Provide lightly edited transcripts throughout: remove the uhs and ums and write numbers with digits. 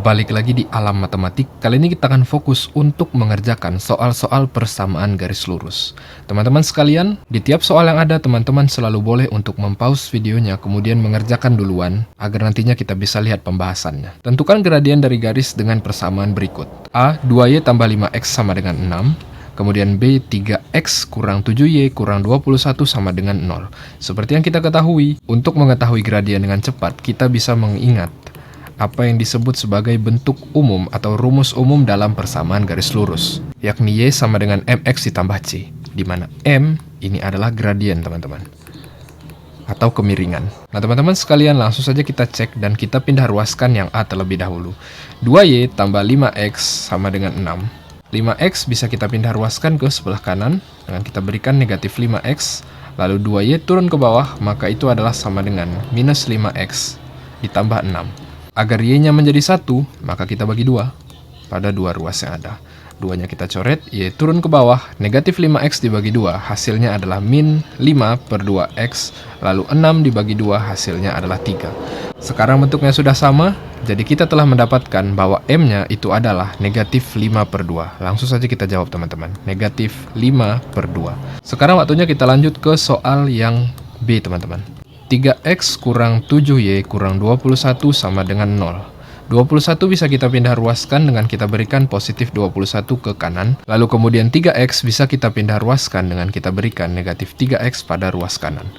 Balik lagi di alam matematik. Kali ini kita akan fokus untuk mengerjakan soal-soal persamaan garis lurus. Teman-teman sekalian, di tiap soal yang ada, teman-teman selalu boleh untuk mempause videonya, kemudian mengerjakan duluan, agar nantinya kita bisa lihat pembahasannya. Tentukan gradien dari garis dengan persamaan berikut. A, 2y tambah 5x sama dengan 6. Kemudian B, 3x kurang 7y kurang 21 sama dengan 0. Seperti yang kita ketahui, untuk mengetahui gradien dengan cepat, kita bisa mengingat apa yang disebut sebagai bentuk umum atau rumus umum dalam persamaan garis lurus, yakni Y sama dengan mx ditambah C, di mana M ini adalah gradien, teman-teman, atau kemiringan. Nah, teman-teman sekalian, langsung saja kita cek dan kita pindah ruaskan yang A terlebih dahulu. 2Y tambah 5x sama dengan 6. 5x bisa kita pindah ruaskan ke sebelah kanan dengan kita berikan negatif 5x, lalu 2y turun ke bawah, maka itu adalah sama dengan minus 5x ditambah 6. Agar y-nya menjadi 1, maka kita bagi 2 pada dua ruas yang ada. 2-nya kita coret, y turun ke bawah, negatif 5x dibagi 2, hasilnya adalah min 5 per 2x, lalu 6 dibagi 2, hasilnya adalah 3. Sekarang bentuknya sudah sama, jadi kita telah mendapatkan bahwa m-nya itu adalah negatif 5 per 2. Langsung saja kita jawab, teman-teman, negatif 5 per 2. Sekarang waktunya kita lanjut ke soal yang B, teman-teman. 3x kurang 7y kurang 21 sama dengan 0. 21 bisa kita pindah ruaskan dengan kita berikan positif 21 ke kanan. Lalu kemudian 3x bisa kita pindah ruaskan dengan kita berikan negatif 3x pada ruas kanan.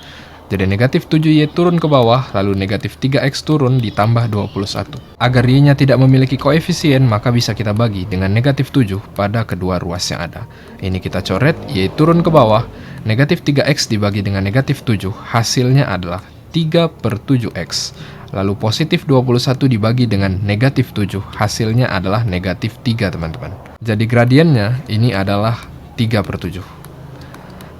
Jadi negatif 7y turun ke bawah, lalu negatif 3x turun ditambah 21. Agar y-nya tidak memiliki koefisien, maka bisa kita bagi dengan negatif 7 pada kedua ruas yang ada. Ini kita coret, y turun ke bawah, negatif 3x dibagi dengan negatif 7, hasilnya adalah 3 per 7x. Lalu positif 21 dibagi dengan negatif 7, hasilnya adalah negatif 3, teman-teman. Jadi gradiennya ini adalah 3 per 7.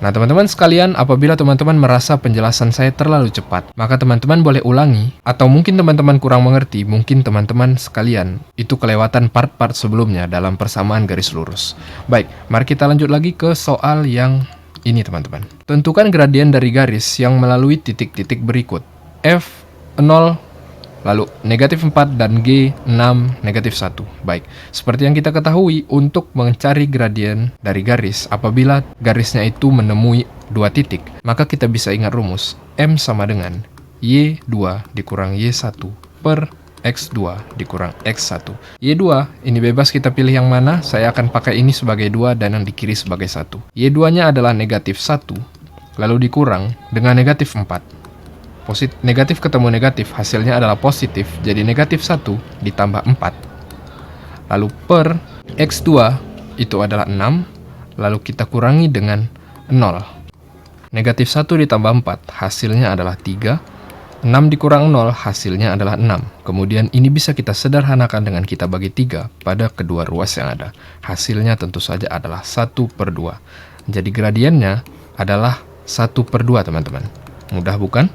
Nah, teman-teman sekalian, apabila teman-teman merasa penjelasan saya terlalu cepat, maka teman-teman boleh ulangi, atau mungkin teman-teman kurang mengerti, mungkin teman-teman sekalian itu kelewatan part-part sebelumnya dalam persamaan garis lurus. Baik, mari kita lanjut lagi ke soal yang ini, teman-teman. Tentukan gradien dari garis yang melalui titik-titik berikut. F 0, lalu negatif 4 dan G 6, negatif 1. Baik, seperti yang kita ketahui, untuk mencari gradien dari garis, apabila garisnya itu menemui dua titik, maka kita bisa ingat rumus M sama dengan Y2 dikurang Y1 per X2 dikurang X1. Y2, ini bebas kita pilih yang mana, saya akan pakai ini sebagai 2 dan yang di kiri sebagai 1. Y2-nya adalah negatif 1, lalu dikurang dengan negatif 4. Negatif ketemu negatif, hasilnya adalah positif, jadi negatif 1 ditambah 4. Lalu per X2 itu adalah 6, lalu kita kurangi dengan 0. Negatif 1 ditambah 4, hasilnya adalah 3. 6 dikurang 0, hasilnya adalah 6. Kemudian ini bisa kita sederhanakan dengan kita bagi 3 pada kedua ruas yang ada. Hasilnya tentu saja adalah 1 per 2. Jadi gradiennya adalah 1 per 2, teman-teman. Mudah bukan?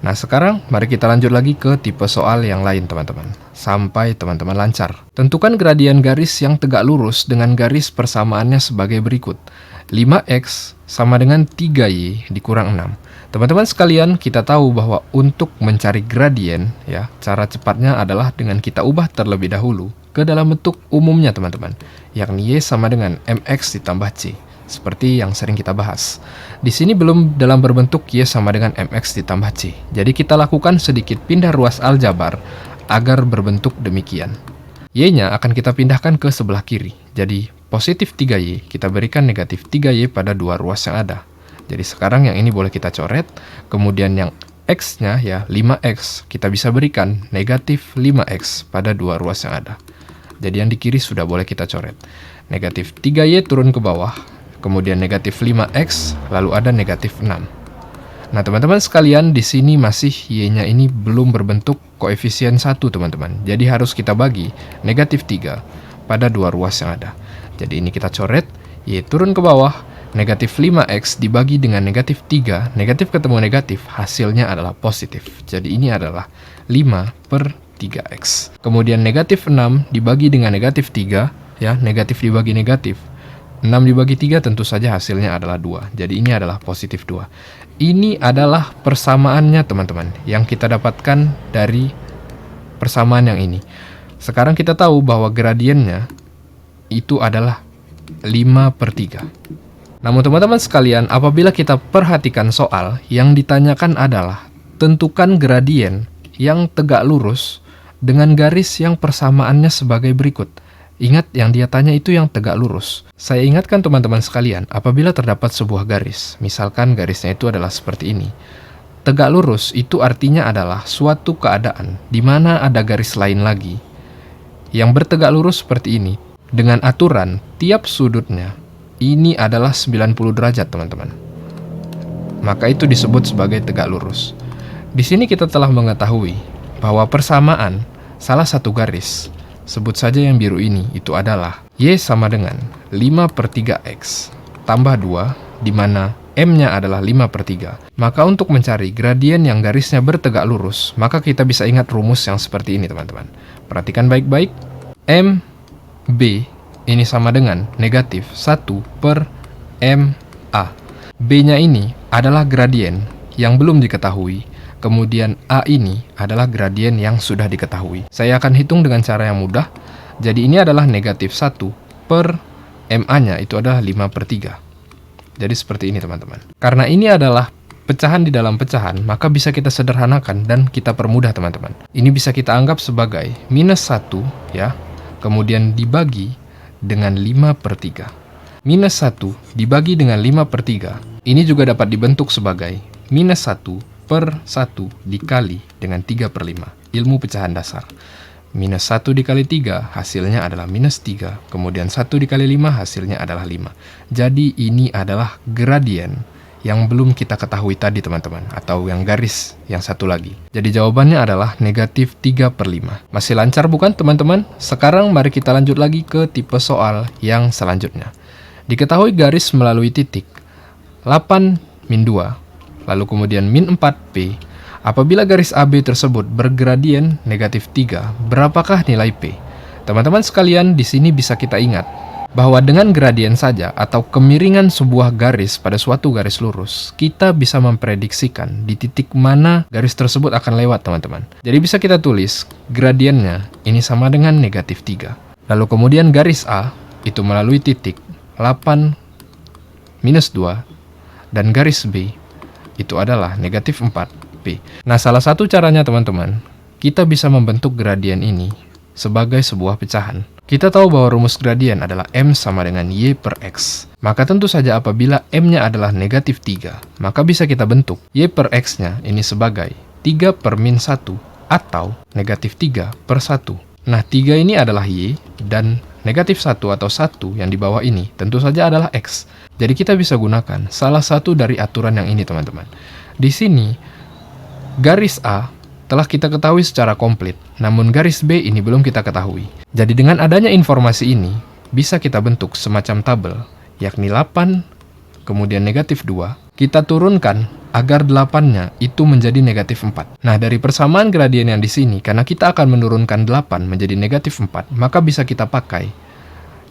Nah, sekarang mari kita lanjut lagi ke tipe soal yang lain, teman-teman. Sampai teman-teman lancar. Tentukan gradien garis yang tegak lurus dengan garis persamaannya sebagai berikut. 5x sama dengan 3y dikurang 6. Teman-teman sekalian, kita tahu bahwa untuk mencari gradien, ya, cara cepatnya adalah dengan kita ubah terlebih dahulu ke dalam bentuk umumnya, teman-teman, yakni y sama dengan mx ditambah c. Seperti yang sering kita bahas. Di sini belum dalam berbentuk y sama dengan mx ditambah c. Jadi kita lakukan sedikit pindah ruas aljabar agar berbentuk demikian. Y-nya akan kita pindahkan ke sebelah kiri. Jadi positif 3y kita berikan negatif 3y pada dua ruas yang ada. Jadi sekarang yang ini boleh kita coret. Kemudian yang x-nya, ya, 5x, kita bisa berikan negatif 5x pada dua ruas yang ada. Jadi yang di kiri sudah boleh kita coret. Negatif 3y turun ke bawah. Kemudian negatif 5x, lalu ada negatif 6. Nah, teman-teman sekalian, di sini masih y-nya ini belum berbentuk koefisien 1, teman-teman. Jadi harus kita bagi negatif 3 pada dua ruas yang ada. Jadi ini kita coret, y turun ke bawah, negatif 5x dibagi dengan negatif 3, negatif ketemu negatif, hasilnya adalah positif. Jadi ini adalah 5 per 3x. Kemudian negatif 6 dibagi dengan negatif 3, ya, negatif dibagi negatif. 6 dibagi 3 tentu saja hasilnya adalah 2. Jadi ini adalah positif 2. Ini adalah persamaannya, teman-teman, yang kita dapatkan dari persamaan yang ini. Sekarang kita tahu bahwa gradiennya itu adalah 5/3. Namun teman-teman sekalian, apabila kita perhatikan soal yang ditanyakan adalah tentukan gradien yang tegak lurus dengan garis yang persamaannya sebagai berikut. Ingat, yang dia tanya itu yang tegak lurus. Saya ingatkan teman-teman sekalian, apabila terdapat sebuah garis, misalkan garisnya itu adalah seperti ini. Tegak lurus itu artinya adalah suatu keadaan di mana ada garis lain lagi yang bertegak lurus seperti ini. Dengan aturan tiap sudutnya ini adalah 90 derajat, teman-teman. Maka itu disebut sebagai tegak lurus. Di sini kita telah mengetahui bahwa persamaan salah satu garis, sebut saja yang biru ini, itu adalah Y sama dengan 5/3X tambah 2, di mana M-nya adalah 5/3. Maka untuk mencari gradien yang garisnya bertegak lurus, maka kita bisa ingat rumus yang seperti ini, teman-teman. Perhatikan baik-baik. MB ini sama dengan negatif 1/MA. B-nya ini adalah gradien yang belum diketahui. Kemudian A ini adalah gradien yang sudah diketahui. Saya akan hitung dengan cara yang mudah. Jadi ini adalah negatif 1/MA-nya itu adalah 5/3. Jadi seperti ini, teman-teman. Karena ini adalah pecahan di dalam pecahan, maka bisa kita sederhanakan dan kita permudah, teman-teman. Ini bisa kita anggap sebagai minus 1, ya. Kemudian dibagi dengan 5/3. Minus 1 dibagi dengan 5/3. Ini juga dapat dibentuk sebagai minus 1/1 dikali dengan 3/5. Ilmu pecahan dasar. Minus 1 dikali 3 hasilnya adalah minus 3. Kemudian 1 dikali 5 hasilnya adalah 5. Jadi ini adalah gradien yang belum kita ketahui tadi, teman-teman, atau yang garis yang satu lagi. Jadi jawabannya adalah negatif 3/5. Masih lancar bukan, teman-teman? Sekarang mari kita lanjut lagi ke tipe soal yang selanjutnya. Diketahui garis melalui titik 8-2, lalu kemudian -4P. Apabila garis AB tersebut bergradien negatif 3, berapakah nilai P? Teman-teman sekalian, di sini bisa kita ingat bahwa dengan gradien saja atau kemiringan sebuah garis pada suatu garis lurus, kita bisa memprediksikan di titik mana garis tersebut akan lewat, teman-teman. Jadi bisa kita tulis gradiennya ini sama dengan negatif 3. Lalu kemudian garis A itu melalui titik 8-2, dan garis B itu adalah negatif 4P. Nah, salah satu caranya, teman-teman, kita bisa membentuk gradien ini sebagai sebuah pecahan. Kita tahu bahwa rumus gradien adalah M sama dengan Y per X. Maka tentu saja apabila M-nya adalah negatif 3, maka bisa kita bentuk Y per X-nya ini sebagai 3/-1 atau negatif 3/1. Nah, 3 ini adalah Y, dan negatif 1 atau 1 yang di bawah ini tentu saja adalah X. Jadi kita bisa gunakan salah satu dari aturan yang ini, teman-teman. Di sini, garis A telah kita ketahui secara komplit, namun garis B ini belum kita ketahui. Jadi dengan adanya informasi ini, bisa kita bentuk semacam tabel, yakni 8, kemudian negatif 2, kita turunkan agar 8-nya itu menjadi negatif 4. Nah, dari persamaan gradien yang di sini, karena kita akan menurunkan 8 menjadi negatif 4, maka bisa kita pakai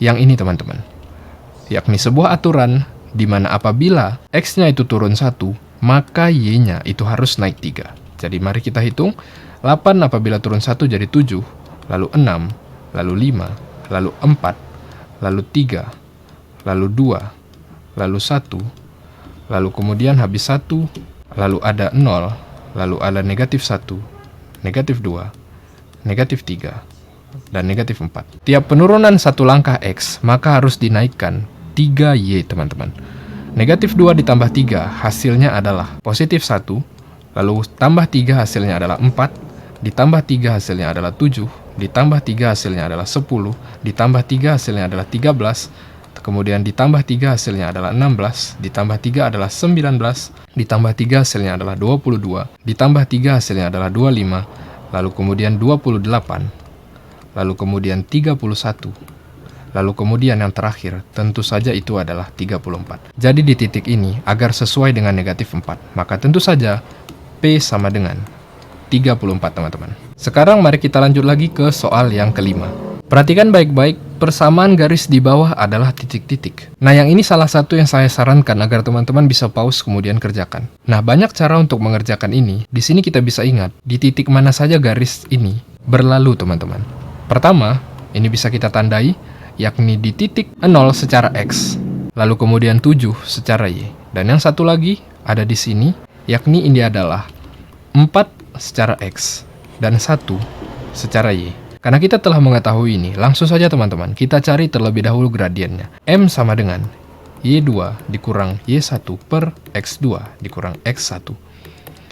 yang ini, teman-teman. Yakni sebuah aturan di mana apabila X-nya itu turun 1, maka Y-nya itu harus naik 3. Jadi mari kita hitung. 8 apabila turun 1 jadi 7, lalu 6, lalu 5, lalu 4, lalu 3, lalu 2, lalu 1, lalu kemudian habis 1, lalu ada 0, lalu ada negatif 1, negatif 2, negatif 3, dan negatif 4. Tiap penurunan satu langkah X, maka harus dinaikkan 3Y, teman-teman. Negatif 2 ditambah 3 hasilnya adalah positif 1, lalu tambah 3 hasilnya adalah 4, ditambah 3 hasilnya adalah 7, ditambah 3 hasilnya adalah 10, ditambah 3 hasilnya adalah 13, kemudian ditambah 3 hasilnya adalah 16, ditambah 3 adalah 19, ditambah 3 hasilnya adalah 22, ditambah 3 hasilnya adalah 25, lalu kemudian 28, lalu kemudian 31, lalu kemudian yang terakhir tentu saja itu adalah 34. Jadi di titik ini, agar sesuai dengan negatif 4, maka tentu saja P sama dengan 34, teman-teman. Sekarang mari kita lanjut lagi ke soal yang kelima. Perhatikan baik-baik, persamaan garis di bawah adalah titik-titik. Nah, yang ini salah satu yang saya sarankan agar teman-teman bisa pause kemudian kerjakan. Nah, banyak cara untuk mengerjakan ini. Di sini kita bisa ingat, di titik mana saja garis ini berlalu, teman-teman. Pertama, ini bisa kita tandai, yakni di titik 0 secara X, lalu kemudian 7 secara Y. Dan yang satu lagi ada di sini, yakni ini adalah 4 secara X dan 1 secara Y. Karena kita telah mengetahui ini, langsung saja teman-teman, kita cari terlebih dahulu gradiennya. M sama dengan Y2 dikurang Y1 per X2 dikurang X1.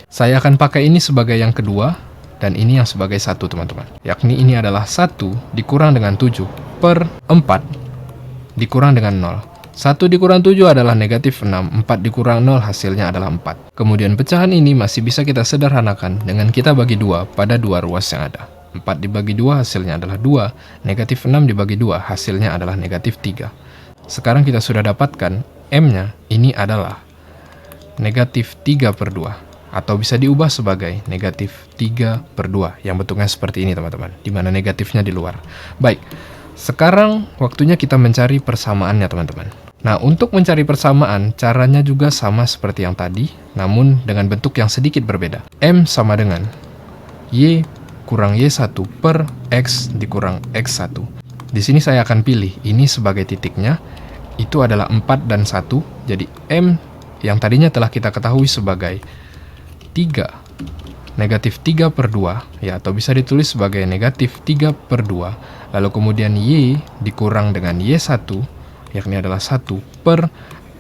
Saya akan pakai ini sebagai yang kedua, dan ini yang sebagai 1 teman-teman. Yakni ini adalah 1 dikurang dengan 7 per 4 dikurang dengan 0. 1 dikurang 7 adalah negatif 6, 4 dikurang 0 hasilnya adalah 4. Kemudian pecahan ini masih bisa kita sederhanakan dengan kita bagi 2 pada dua ruas yang ada. 4 dibagi 2 hasilnya adalah 2, negatif 6 dibagi 2 hasilnya adalah negatif 3. Sekarang kita sudah dapatkan M-nya ini adalah negatif 3 per 2, atau bisa diubah sebagai negatif 3 per 2, yang bentuknya seperti ini teman-teman, di mana negatifnya di luar. Baik, sekarang waktunya kita mencari persamaannya teman-teman. Nah, untuk mencari persamaan, caranya juga sama seperti yang tadi, namun dengan bentuk yang sedikit berbeda. M sama dengan Y kurang Y1 per X dikurang X1. Di sini saya akan pilih ini sebagai titiknya, itu adalah 4 dan 1, jadi M yang tadinya telah kita ketahui sebagai 3, negatif 3 per 2, ya, atau bisa ditulis sebagai negatif 3 per 2, lalu kemudian Y dikurang dengan Y1, yakni adalah 1 per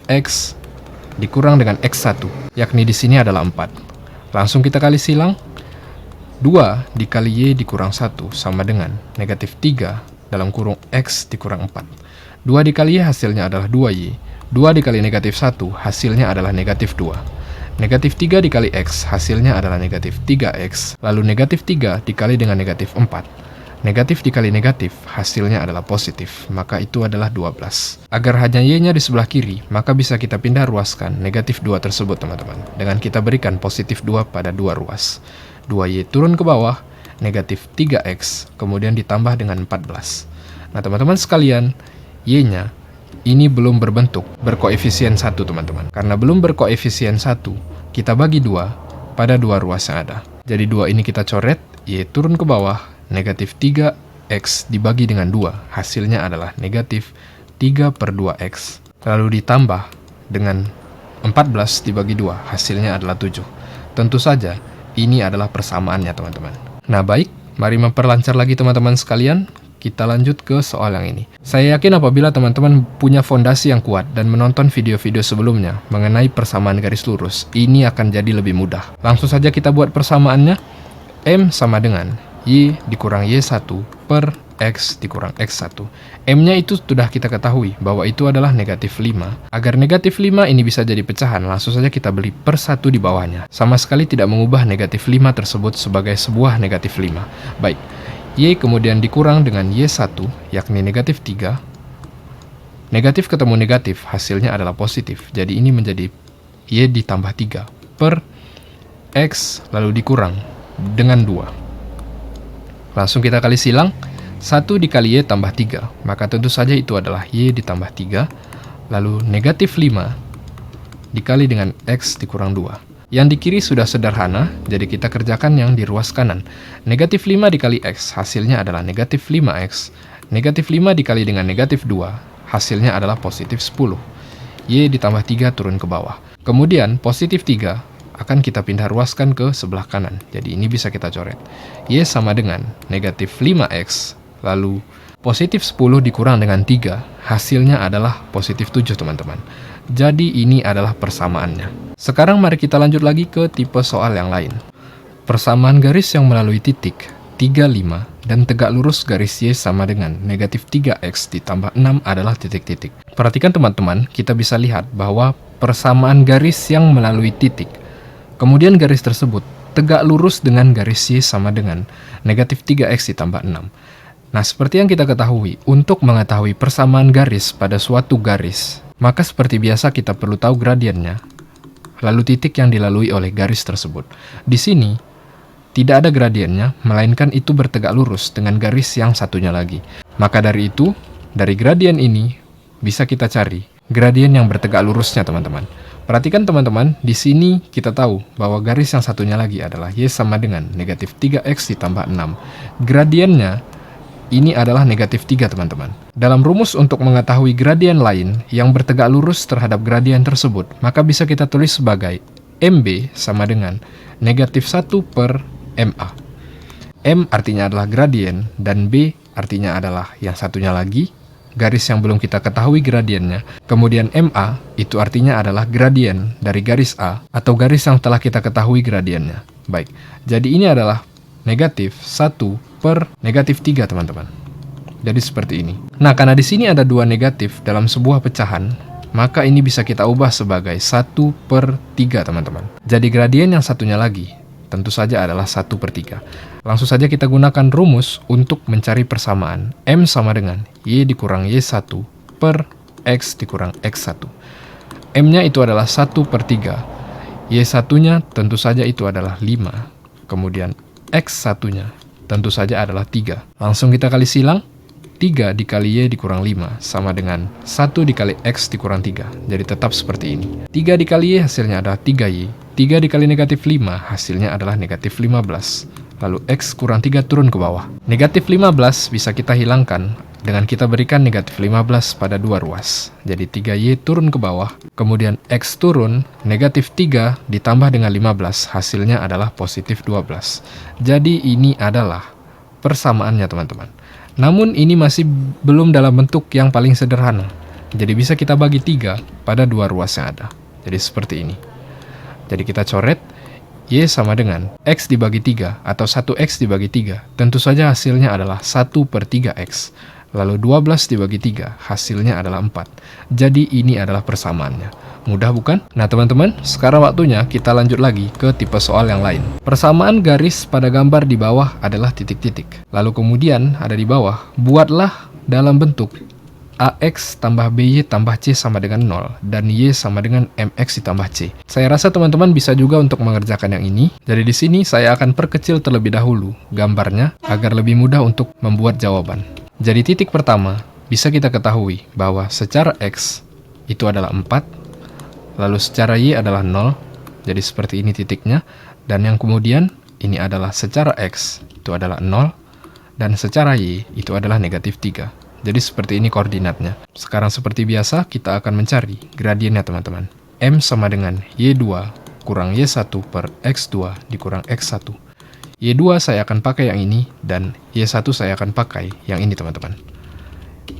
X dikurang dengan X1, yakni di sini adalah 4. Langsung kita kali silang, 2 dikali Y dikurang 1 sama dengan negatif 3 dalam kurung X dikurang 4. 2 dikali Y hasilnya adalah 2Y, 2 dikali negatif 1 hasilnya adalah negatif 2. Negatif 3 dikali X hasilnya adalah negatif 3X, lalu negatif 3 dikali dengan negatif 4. Negatif dikali negatif, hasilnya adalah positif, maka itu adalah 12. Agar hanya Y-nya di sebelah kiri, maka bisa kita pindah ruaskan negatif 2 tersebut teman-teman, dengan kita berikan positif 2 pada dua ruas. 2Y turun ke bawah, negatif 3X, kemudian ditambah dengan 14. Nah teman-teman sekalian, Y-nya ini belum berbentuk berkoefisien 1 teman-teman. Karena belum berkoefisien 1, kita bagi 2 pada dua ruas yang ada. Jadi 2 ini kita coret, Y turun ke bawah, negatif 3X dibagi dengan 2, hasilnya adalah negatif 3 per 2X. Lalu ditambah dengan 14 dibagi 2, hasilnya adalah 7. Tentu saja, ini adalah persamaannya teman-teman. Nah baik, mari memperlancar lagi teman-teman sekalian. Kita lanjut ke soal yang ini. Saya yakin apabila teman-teman punya fondasi yang kuat dan menonton video-video sebelumnya mengenai persamaan garis lurus, ini akan jadi lebih mudah. Langsung saja kita buat persamaannya. M sama dengan Y dikurang Y1 per X dikurang X1. M-nya itu sudah kita ketahui bahwa itu adalah negatif 5. Agar negatif 5 ini bisa jadi pecahan, langsung saja kita beri per 1 di bawahnya. Sama sekali tidak mengubah negatif 5 tersebut sebagai sebuah negatif 5. Baik, Y kemudian dikurang dengan Y1, yakni negatif 3. Negatif ketemu negatif, hasilnya adalah positif. Jadi ini menjadi Y ditambah 3 per X lalu dikurang dengan 2. Langsung kita kali silang, 1 dikali Y tambah 3, maka tentu saja itu adalah Y ditambah 3, lalu negatif 5 dikali dengan X dikurang 2. Yang di kiri sudah sederhana, jadi kita kerjakan yang di ruas kanan. Negatif 5 dikali X, hasilnya adalah negatif 5X. Negatif 5 dikali dengan negatif 2, hasilnya adalah positif 10. Y ditambah 3 turun ke bawah. Kemudian positif 3 akan kita pindah ruaskan ke sebelah kanan. Jadi ini bisa kita coret. Y sama dengan negatif 5X, lalu positif 10 dikurang dengan 3, hasilnya adalah positif 7 teman-teman. Jadi ini adalah persamaannya. Sekarang mari kita lanjut lagi ke tipe soal yang lain. Persamaan garis yang melalui titik 3, 5 dan tegak lurus garis Y sama dengan negatif 3X ditambah 6 adalah titik-titik. Perhatikan teman-teman, kita bisa lihat bahwa persamaan garis yang melalui titik, kemudian garis tersebut tegak lurus dengan garis Y sama dengan negatif 3X ditambah 6. Nah, seperti yang kita ketahui, untuk mengetahui persamaan garis pada suatu garis, maka seperti biasa kita perlu tahu gradiennya, lalu titik yang dilalui oleh garis tersebut. Di sini, tidak ada gradiennya, melainkan itu bertegak lurus dengan garis yang satunya lagi. Maka dari itu, dari gradien ini, bisa kita cari gradien yang bertegak lurusnya teman-teman. Perhatikan teman-teman, di sini kita tahu bahwa garis yang satunya lagi adalah Y sama dengan negatif 3X ditambah 6. Gradiennya ini adalah negatif 3 teman-teman. Dalam rumus untuk mengetahui gradien lain yang bertegak lurus terhadap gradien tersebut, maka bisa kita tulis sebagai MB sama dengan negatif 1 per MA. M artinya adalah gradien, dan B artinya adalah yang satunya lagi, garis yang belum kita ketahui gradiennya. Kemudian MA itu artinya adalah gradien dari garis A, atau garis yang telah kita ketahui gradiennya. Baik, jadi ini adalah negatif 1 per negatif 3 teman-teman. Jadi seperti ini. Nah, karena di sini ada dua negatif dalam sebuah pecahan, maka ini bisa kita ubah sebagai 1 per 3 teman-teman. Jadi gradien yang satunya lagi tentu saja adalah 1 per 3. Langsung saja kita gunakan rumus untuk mencari persamaan. M sama dengan Y dikurang Y1 per X dikurang X1. M-nya itu adalah 1 per 3. Y1-nya tentu saja itu adalah 5. Kemudian X1-nya tentu saja adalah 3. Langsung kita kali silang. 3 dikali Y dikurang 5 sama dengan 1 dikali X dikurang 3. Jadi tetap seperti ini. 3 dikali Y hasilnya adalah 3Y. 3 dikali negatif 5 hasilnya adalah negatif 15. Lalu X kurang 3 turun ke bawah. Negatif 15 bisa kita hilangkan dengan kita berikan negatif 15 pada dua ruas. Jadi 3Y turun ke bawah. Kemudian X turun, negatif 3 ditambah dengan 15 hasilnya adalah positif 12. Jadi ini adalah persamaannya teman-teman. Namun ini masih belum dalam bentuk yang paling sederhana. Jadi bisa kita bagi 3 pada dua ruas yang ada. Jadi seperti ini. Jadi kita coret Y sama dengan X dibagi 3 atau 1X dibagi 3. Tentu saja hasilnya adalah 1 per 3X. Lalu 12 dibagi 3 hasilnya adalah 4. Jadi ini adalah persamaannya. Mudah bukan? Nah teman-teman, sekarang waktunya kita lanjut lagi ke tipe soal yang lain. Persamaan garis pada gambar di bawah adalah titik-titik. Lalu kemudian ada di bawah, buatlah dalam bentuk AX tambah BY tambah C sama dengan 0 dan Y sama dengan MX ditambah C. Saya rasa teman-teman bisa juga untuk mengerjakan yang ini. Jadi di sini saya akan perkecil terlebih dahulu gambarnya agar lebih mudah untuk membuat jawaban. Jadi titik pertama bisa kita ketahui bahwa secara X itu adalah 4. Lalu secara Y adalah 0, jadi seperti ini titiknya. Dan yang kemudian, ini adalah secara X, itu adalah 0. Dan secara Y, itu adalah negatif 3. Jadi seperti ini koordinatnya. Sekarang seperti biasa, kita akan mencari gradiennya teman-teman. M sama dengan Y2 kurang Y1 per X2 dikurang X1. Y2 saya akan pakai yang ini, dan Y1 saya akan pakai yang ini teman-teman.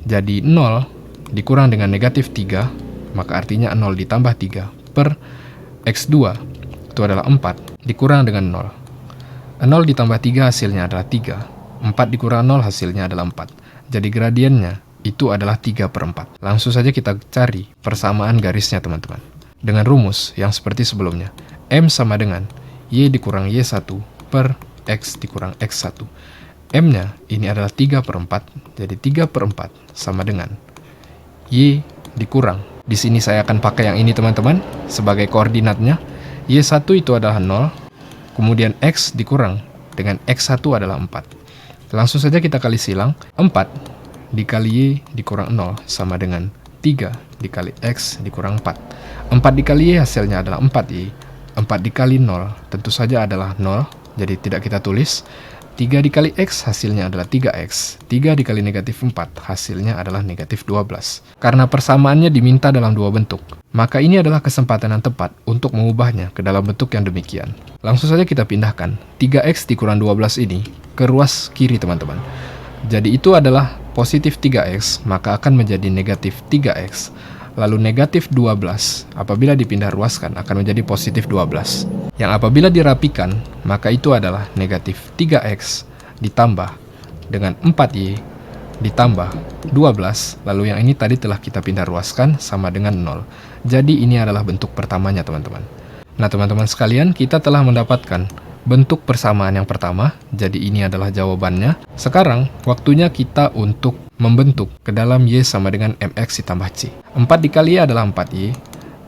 Jadi 0 dikurang dengan negatif 3, maka artinya 0 ditambah 3 per X2 itu adalah 4 dikurang dengan 0. 0 ditambah 3 hasilnya adalah 3. 4 dikurang 0 hasilnya adalah 4. Jadi gradiennya itu adalah 3 per 4. Langsung saja kita cari persamaan garisnya teman-teman. Dengan rumus yang seperti sebelumnya. M sama dengan Y dikurang Y1 per X dikurang X1. M-nya ini adalah 3 per 4. Jadi 3 per 4 sama dengan Y dikurang. Di sini saya akan pakai yang ini teman-teman sebagai koordinatnya. Y1 itu adalah 0, kemudian X dikurang dengan X1 adalah 4. Langsung saja kita kali silang. 4 dikali Y dikurang 0 sama dengan 3 dikali X dikurang 4. 4 dikali Y hasilnya adalah 4Y. 4 dikali 0 tentu saja adalah 0, jadi tidak kita tulis. 3 dikali X hasilnya adalah 3X. 3 dikali negatif 4 hasilnya adalah negatif 12. Karena persamaannya diminta dalam dua bentuk, maka ini adalah kesempatan yang tepat untuk mengubahnya ke dalam bentuk yang demikian. Langsung saja kita pindahkan 3X dikurang 12 ini ke ruas kiri teman-teman. Jadi itu adalah positif 3X, maka akan menjadi negatif 3X. Lalu negatif 12 apabila dipindah ruaskan akan menjadi positif 12. Yang apabila dirapikan, maka itu adalah negatif 3X ditambah dengan 4Y ditambah 12. Lalu yang ini tadi telah kita pindah ruaskan sama dengan 0. Jadi ini adalah bentuk pertamanya teman-teman. Nah teman-teman sekalian, kita telah mendapatkan bentuk persamaan yang pertama. Jadi ini adalah jawabannya. Sekarang waktunya kita untuk membentuk ke dalam Y sama dengan MX ditambah C. 4 dikali Y adalah 4Y,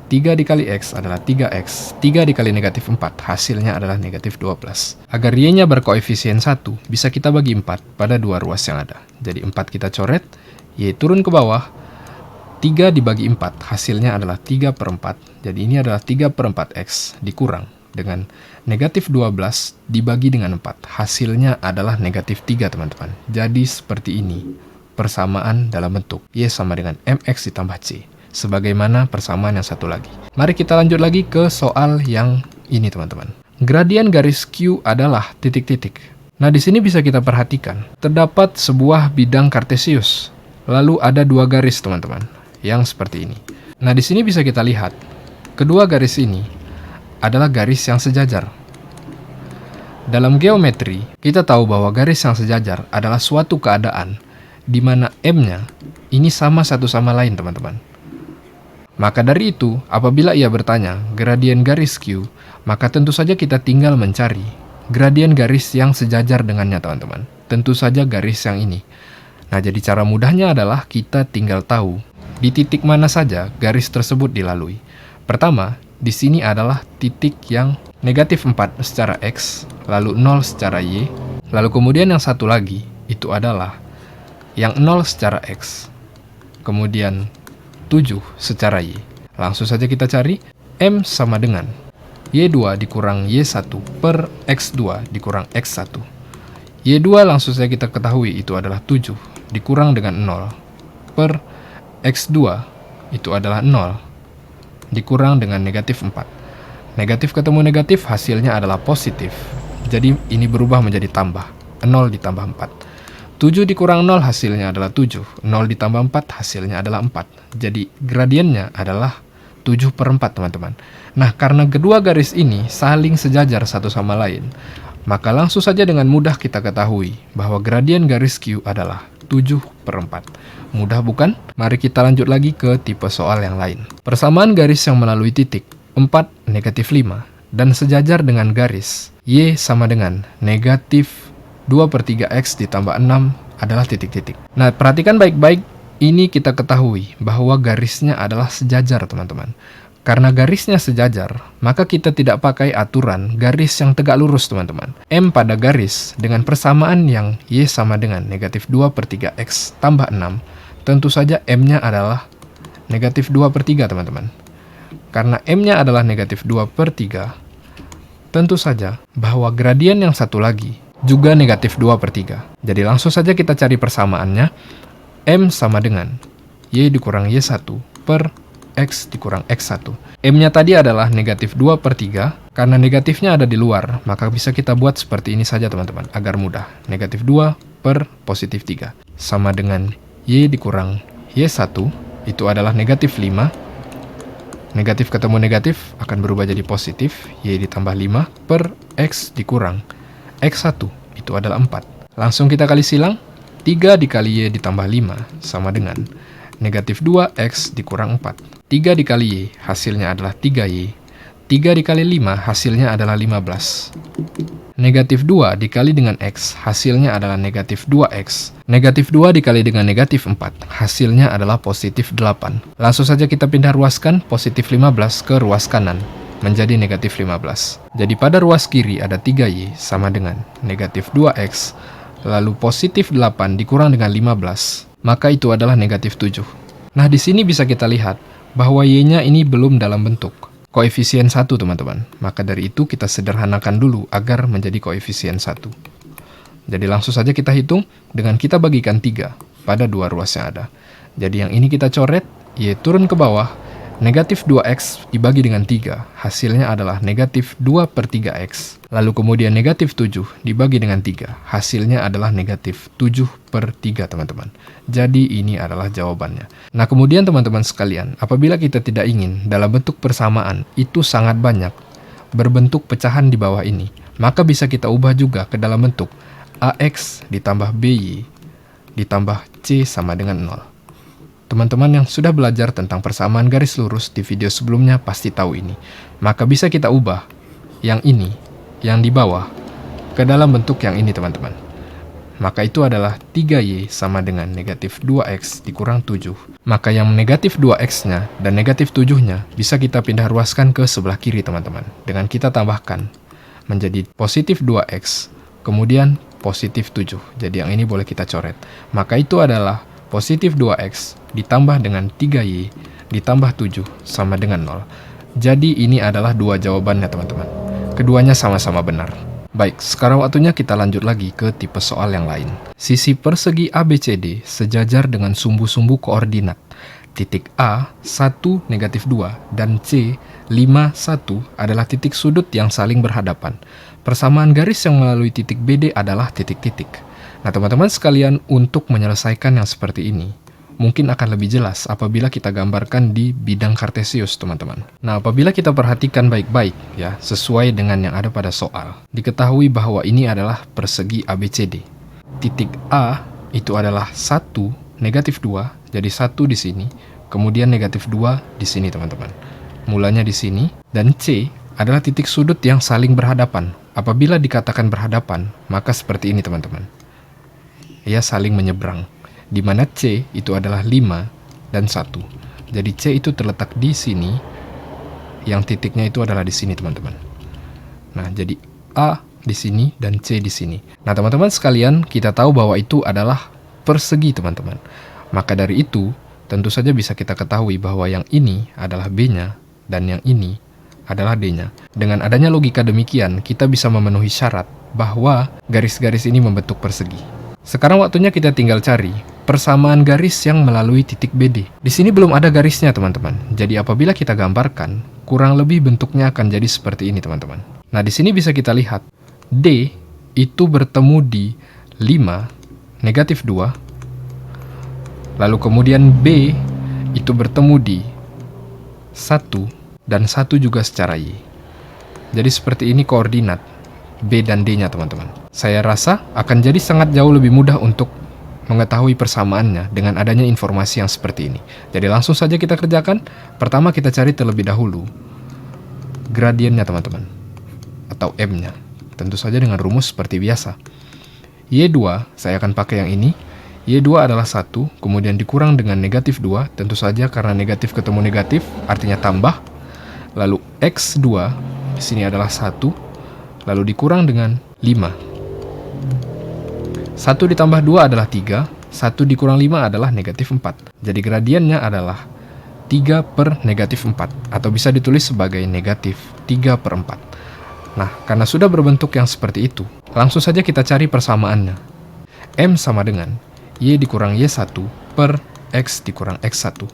3 dikali X adalah 3X, 3 dikali negatif 4 hasilnya adalah negatif 12. Agar Y-nya berkoefisien 1, bisa kita bagi 4 pada dua ruas yang ada. Jadi 4 kita coret, Y turun ke bawah, 3 dibagi 4 hasilnya adalah 3 per 4. Jadi ini adalah 3 per 4X dikurang dengan negatif 12 dibagi dengan 4. Hasilnya adalah negatif 3, teman-teman. Jadi seperti ini persamaan dalam bentuk Y sama dengan MX ditambah C. Sebagaimana persamaan yang satu lagi. Mari kita lanjut lagi ke soal yang ini, teman-teman. Gradien garis Q adalah titik-titik. Nah, di sini bisa kita perhatikan. Terdapat sebuah bidang kartesius. Lalu ada dua garis, teman-teman, yang seperti ini. Nah, di sini bisa kita lihat. Kedua garis ini adalah garis yang sejajar. Dalam geometri, kita tahu bahwa garis yang sejajar adalah suatu keadaan di mana M-nya ini sama satu sama lain, teman-teman. Maka dari itu, apabila ia bertanya gradien garis Q, maka tentu saja kita tinggal mencari gradien garis yang sejajar dengannya, teman-teman. Tentu saja garis yang ini. Nah, jadi cara mudahnya adalah kita tinggal tahu di titik mana saja garis tersebut dilalui. Pertama, di sini adalah titik yang negatif 4 secara X, lalu 0 secara Y, lalu kemudian yang satu lagi, itu adalah yang 0 secara X, kemudian 7 secara Y. Langsung saja kita cari, M sama dengan Y2 dikurang Y1 per X2 dikurang X1. Y2 langsung saja kita ketahui itu adalah 7 dikurang dengan 0 per X2 itu adalah 0 dikurang dengan negatif 4. Negatif ketemu negatif, hasilnya adalah positif. Jadi ini berubah menjadi tambah. 0 ditambah 4. 7 dikurang 0 hasilnya adalah 7. 0 ditambah 4 hasilnya adalah 4. Jadi gradiennya adalah 7 per 4, teman-teman. Nah, karena kedua garis ini saling sejajar satu sama lain, maka langsung saja dengan mudah kita ketahui bahwa gradien garis Q adalah 7 per 4. Mudah bukan? Mari kita lanjut lagi ke tipe soal yang lain. Persamaan garis yang melalui titik 4, negatif 5, dan sejajar dengan garis Y sama dengan negatif 2 per 3X ditambah 6 adalah titik-titik. Nah, perhatikan baik-baik, ini kita ketahui bahwa garisnya adalah sejajar, teman-teman. Karena garisnya sejajar, maka kita tidak pakai aturan garis yang tegak lurus, teman-teman. M pada garis dengan persamaan yang Y sama dengan negatif 2 per 3X tambah 6, tentu saja M-nya adalah negatif 2 per 3, teman-teman. Karena M-nya adalah negatif 2 per 3, tentu saja bahwa gradien yang satu lagi juga negatif 2 per 3. Jadi langsung saja kita cari persamaannya. M sama dengan Y dikurang Y1 per X dikurang X1. M-nya tadi adalah negatif 2 per 3. Karena negatifnya ada di luar, maka bisa kita buat seperti ini saja, teman-teman, agar mudah. Negatif 2 per positif 3. Sama dengan Y dikurang Y1, itu adalah negatif 5. Negatif ketemu negatif akan berubah jadi positif. Y ditambah 5 per X dikurang X1, itu adalah 4. Langsung kita kali silang. 3 dikali Y ditambah 5 sama dengan negatif 2X dikurang 4. 3 dikali Y hasilnya adalah 3Y. 3 dikali 5 hasilnya adalah 15. Negatif 2 dikali dengan X hasilnya adalah negatif 2X. Negatif 2 dikali dengan negatif 4 hasilnya adalah positif 8. Langsung saja kita pindah ruaskan positif 15 ke ruas kanan menjadi negatif 15. Jadi pada ruas kiri ada 3Y sama dengan negatif 2X. Lalu positif 8 dikurang dengan 15, maka itu adalah negatif 7. Nah, di sini bisa kita lihat bahwa Y-nya ini belum dalam bentuk koefisien 1, teman-teman. Maka dari itu kita sederhanakan dulu agar menjadi koefisien 1. Jadi langsung saja kita hitung dengan kita bagikan 3 pada dua ruas yang ada. Jadi yang ini kita coret, Y turun ke bawah, negatif 2X dibagi dengan 3, hasilnya adalah negatif 2 per 3X. Lalu kemudian negatif 7 dibagi dengan 3, hasilnya adalah negatif 7 per 3, teman-teman. Jadi ini adalah jawabannya. Nah, kemudian teman-teman sekalian, apabila kita tidak ingin dalam bentuk persamaan itu sangat banyak berbentuk pecahan di bawah ini, maka bisa kita ubah juga ke dalam bentuk AX ditambah BY ditambah C sama dengan 0. Teman-teman yang sudah belajar tentang persamaan garis lurus di video sebelumnya pasti tahu ini. Maka bisa kita ubah yang ini, yang di bawah, ke dalam bentuk yang ini, teman-teman. Maka itu adalah 3Y sama dengan negatif 2X dikurang 7. Maka yang negatif 2X-nya dan negatif 7-nya bisa kita pindah ruaskan ke sebelah kiri, teman-teman. Dengan kita tambahkan menjadi positif 2X, kemudian positif 7. Jadi yang ini boleh kita coret. Maka itu adalah positif 2X ditambah dengan 3Y ditambah 7 sama dengan 0. Jadi ini adalah dua jawabannya, teman-teman. Keduanya sama-sama benar. Baik, sekarang waktunya kita lanjut lagi ke tipe soal yang lain. Sisi persegi ABCD sejajar dengan sumbu-sumbu koordinat. Titik A, 1, negatif 2, dan C, 5, 1 adalah titik sudut yang saling berhadapan. Persamaan garis yang melalui titik BD adalah titik-titik. Nah, teman-teman sekalian, untuk menyelesaikan yang seperti ini, mungkin akan lebih jelas apabila kita gambarkan di bidang kartesius, teman-teman. Nah, apabila kita perhatikan baik-baik, ya, sesuai dengan yang ada pada soal, diketahui bahwa ini adalah persegi ABCD. Titik A itu adalah 1, negatif 2, jadi 1 di sini, kemudian negatif 2 di sini, teman-teman. Mulanya di sini, dan C adalah titik sudut yang saling berhadapan. Apabila dikatakan berhadapan, maka seperti ini, teman-teman. Ya, saling menyeberang, di mana C itu adalah 5 dan 1. Jadi C itu terletak di sini, yang titiknya itu adalah di sini, teman-teman. Nah, jadi A di sini dan C di sini. Nah, teman-teman sekalian, kita tahu bahwa itu adalah persegi, teman-teman. Maka dari itu, tentu saja bisa kita ketahui bahwa yang ini adalah B-nya dan yang ini adalah D-nya. Dengan adanya logika demikian, kita bisa memenuhi syarat bahwa garis-garis ini membentuk persegi. Sekarang waktunya kita tinggal cari persamaan garis yang melalui titik BD. Di sini belum ada garisnya, teman-teman. Jadi apabila kita gambarkan, kurang lebih bentuknya akan jadi seperti ini, teman-teman. Nah, di sini bisa kita lihat D itu bertemu di 5, negatif 2. Lalu kemudian B itu bertemu di 1 dan 1 juga secara Y. Jadi seperti ini koordinat B dan D-nya, teman-teman. Saya rasa akan jadi sangat jauh lebih mudah untuk mengetahui persamaannya dengan adanya informasi yang seperti ini. Jadi langsung saja kita kerjakan. Pertama kita cari terlebih dahulu gradiennya, teman-teman, atau M-nya. Tentu saja dengan rumus seperti biasa. Y2, saya akan pakai yang ini. Y2 adalah 1, kemudian dikurang dengan negatif 2. Tentu saja karena negatif ketemu negatif, artinya tambah. Lalu X2, di sini adalah 1, lalu dikurang dengan 5. 1 ditambah 2 adalah 3, 1 dikurang 5 adalah negatif 4. Jadi gradiennya adalah 3 per negatif 4, atau bisa ditulis sebagai negatif 3 per 4. Nah, karena sudah berbentuk yang seperti itu, langsung saja kita cari persamaannya. M sama dengan Y dikurang Y1 per X dikurang X1.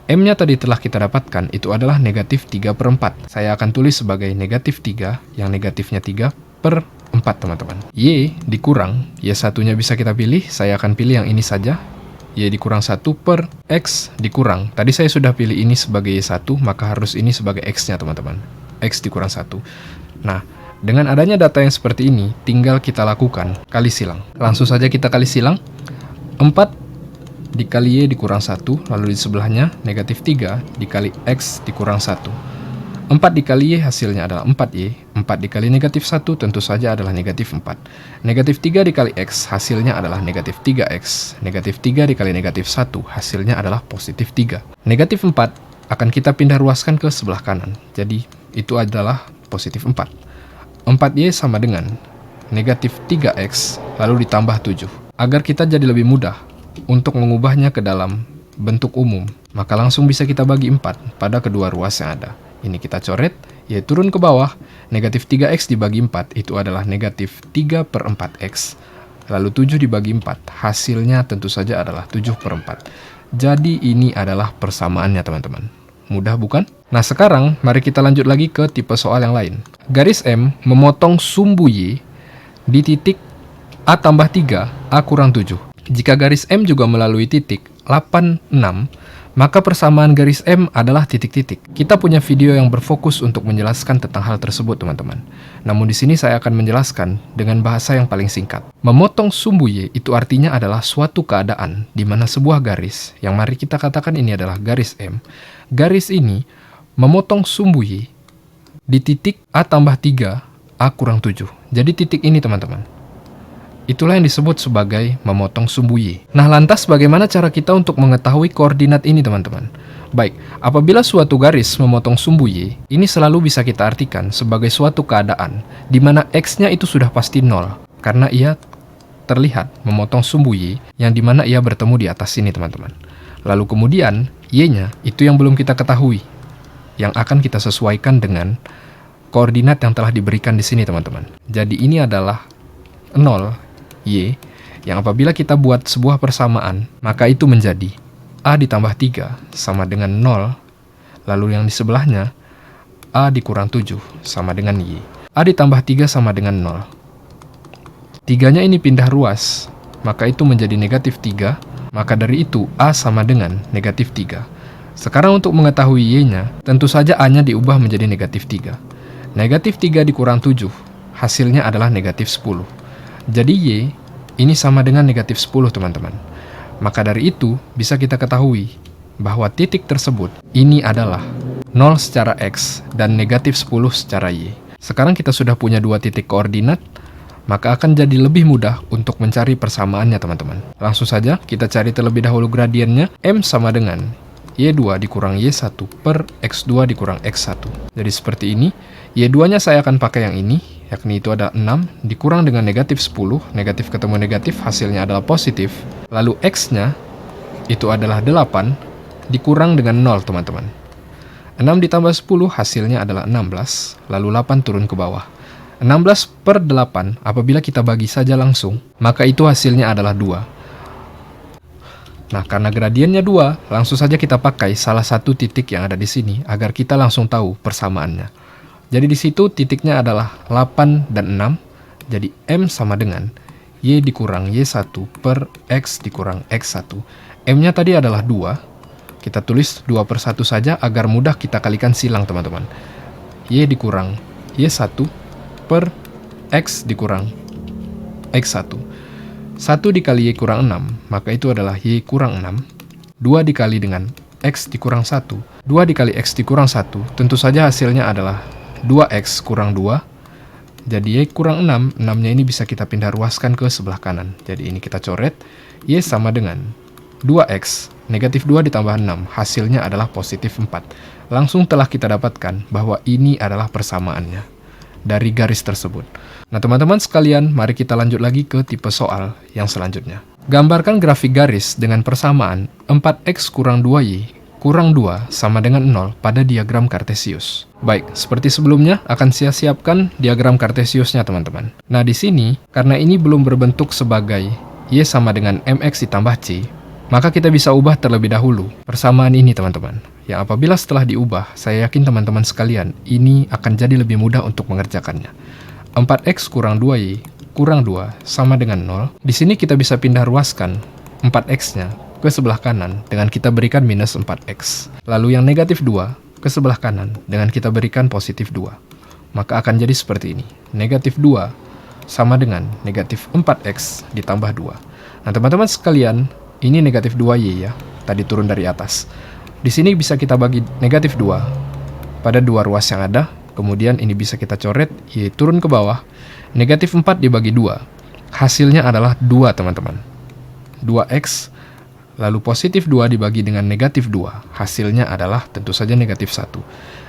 M-nya tadi telah kita dapatkan, itu adalah negatif 3 per 4. Saya akan tulis sebagai negatif 3, yang negatifnya 3 per 4, teman-teman. Y dikurang, Y1-nya bisa kita pilih, saya akan pilih yang ini saja. Y dikurang 1 per X dikurang. Tadi saya sudah pilih ini sebagai Y1, maka harus ini sebagai X-nya, teman-teman. X dikurang 1. Nah, dengan adanya data yang seperti ini, tinggal kita lakukan kali silang. Langsung saja kita kali silang. 4 dikali Y dikurang 1, lalu di sebelahnya negatif 3 dikali X dikurang 1. 4 dikali Y hasilnya adalah 4Y. 4 dikali negatif 1 tentu saja adalah negatif 4. Negatif 3 dikali X hasilnya adalah negatif 3X. Negatif 3 dikali negatif 1 hasilnya adalah positif 3. Negatif 4 akan kita pindah ruaskan ke sebelah kanan. Jadi itu adalah positif 4. 4Y sama dengan negatif 3X lalu ditambah 7. Agar kita jadi lebih mudah untuk mengubahnya ke dalam bentuk umum, maka langsung bisa kita bagi 4 pada kedua ruas yang ada. Ini kita coret, Y turun ke bawah, negatif 3X dibagi 4, itu adalah negatif 3 per 4X. Lalu 7 dibagi 4, hasilnya tentu saja adalah 7 per 4. Jadi ini adalah persamaannya, teman-teman. Mudah bukan? Nah, sekarang mari kita lanjut lagi ke tipe soal yang lain. Garis M memotong sumbu Y di titik A tambah 3, A kurang 7. Jika garis M juga melalui titik 8, 6, maka persamaan garis M adalah titik-titik. Kita punya video yang berfokus untuk menjelaskan tentang hal tersebut, teman-teman. Namun di sini saya akan menjelaskan dengan bahasa yang paling singkat. Memotong sumbu Y itu artinya adalah suatu keadaan di mana sebuah garis, yang mari kita katakan ini adalah garis M. Garis ini memotong sumbu Y di titik A tambah 3, A kurang 7. Jadi titik ini, teman-teman. Itulah yang disebut sebagai memotong sumbu Y. Nah, lantas bagaimana cara kita untuk mengetahui koordinat ini, teman-teman? Baik, apabila suatu garis memotong sumbu Y, ini selalu bisa kita artikan sebagai suatu keadaan di mana X-nya itu sudah pasti 0, karena ia terlihat memotong sumbu Y yang di mana ia bertemu di atas sini, teman-teman. Lalu kemudian Y-nya itu yang belum kita ketahui, yang akan kita sesuaikan dengan koordinat yang telah diberikan di sini teman-teman. Jadi ini adalah 0, Y, yang apabila kita buat sebuah persamaan, maka itu menjadi A ditambah 3 sama dengan 0, lalu yang di sebelahnya A dikurang 7 sama dengan Y. A ditambah 3 sama dengan 0. 3-nya ini pindah ruas, maka itu menjadi negatif 3, maka dari itu A sama dengan negatif 3. Sekarang untuk mengetahui Y-nya, tentu saja A-nya diubah menjadi negatif 3. Negatif 3 dikurang 7, hasilnya adalah negatif 10. Jadi Y ini sama dengan negatif 10 teman-teman. Maka dari itu bisa kita ketahui bahwa titik tersebut ini adalah 0 secara X dan negatif 10 secara Y. Sekarang kita sudah punya dua titik koordinat, maka akan jadi lebih mudah untuk mencari persamaannya teman-teman. Langsung saja kita cari terlebih dahulu gradiennya. M sama dengan Y2 dikurang Y1 per X2 dikurang X1. Jadi seperti ini. Y2-nya saya akan pakai yang ini, yakni itu ada 6 dikurang dengan negatif 10. Negatif ketemu negatif, hasilnya adalah positif. Lalu X-nya itu adalah 8 dikurang dengan 0 teman-teman. 6 ditambah 10 hasilnya adalah 16, lalu 8 turun ke bawah. 16 per 8, apabila kita bagi saja langsung, maka itu hasilnya adalah 2. Nah, karena gradiennya 2, langsung saja kita pakai salah satu titik yang ada di sini, agar kita langsung tahu persamaannya. Jadi di situ titiknya adalah 8 dan 6, jadi M sama dengan Y dikurang Y1 per X dikurang X1. M-nya tadi adalah 2, kita tulis 2 per 1 saja, agar mudah kita kalikan silang teman-teman. Y dikurang Y1 per X dikurang X1. 1 dikali Y kurang 6, maka itu adalah Y kurang 6. 2 dikali dengan X dikurang 1. 2 dikali X dikurang 1, tentu saja hasilnya adalah 2X kurang 2. Jadi Y kurang 6, 6-nya ini bisa kita pindah ruaskan ke sebelah kanan. Jadi ini kita coret, Y sama dengan 2X, negatif 2 ditambah 6, hasilnya adalah positif 4. Langsung telah kita dapatkan bahwa ini adalah persamaannya dari garis tersebut. Nah teman-teman sekalian, mari kita lanjut lagi ke tipe soal yang selanjutnya. Gambarkan grafik garis dengan persamaan 4X kurang 2Y kurang 2 sama dengan 0 pada diagram Kartesius. Baik, seperti sebelumnya akan saya siapkan diagram Kartesiusnya teman-teman. Nah di sini, karena ini belum berbentuk sebagai Y sama dengan MX ditambah C, maka kita bisa ubah terlebih dahulu persamaan ini teman-teman. Yang apabila setelah diubah, saya yakin teman-teman sekalian, ini akan jadi lebih mudah untuk mengerjakannya. 4X kurang 2Y kurang 2 sama dengan 0. Di sini kita bisa pindah ruaskan 4X-nya ke sebelah kanan dengan kita berikan minus 4X. Lalu yang negatif 2 ke sebelah kanan dengan kita berikan positif 2. Maka akan jadi seperti ini. Negatif 2 sama dengan negatif 4X ditambah 2. Nah teman-teman sekalian, ini negatif 2Y ya, tadi turun dari atas. Di sini bisa kita bagi negatif 2 pada dua ruas yang ada, kemudian ini bisa kita coret, Y turun ke bawah, negatif 4 dibagi 2, hasilnya adalah 2 teman-teman. 2X, lalu positif 2 dibagi dengan negatif 2, hasilnya adalah tentu saja negatif 1.